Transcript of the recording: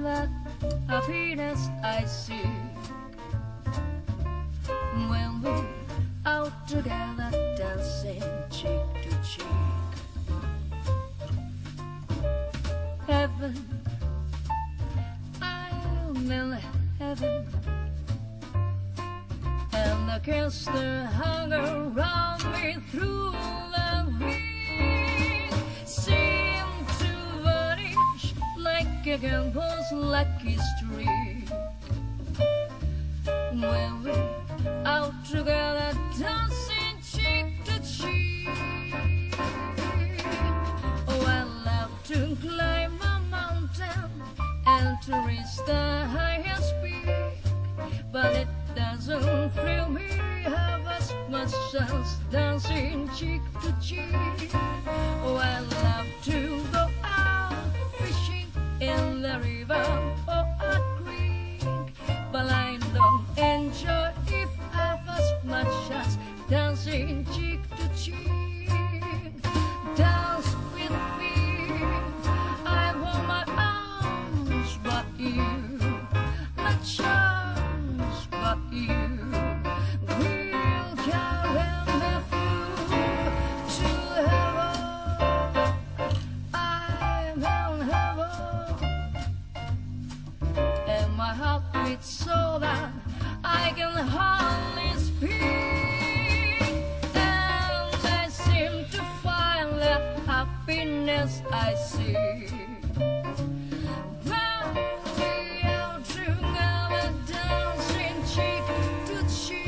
the happiness I see when we out together dancing cheek to cheek. Heaven, I'm in heaven, and the cancer hung around me through the week seemed to vanish like a gambler's lucky streak when we out together dancing cheek to cheek. Oh, I love to climb a mountain and to reach the highest peak, but it doesn't thrill me half as much as dancing cheek to cheek. Oh, I love to go out fishing in the river or a creek, but I don't enjoy it half as much as dancing cheek to cheek. Dance with me, I want my arms but you, a chance but you will carry me through to heaven. I'm in heaven, and my heart beats so that I can hardly speak, and I seem to find the happiness I see when we are together dancing cheek to cheek.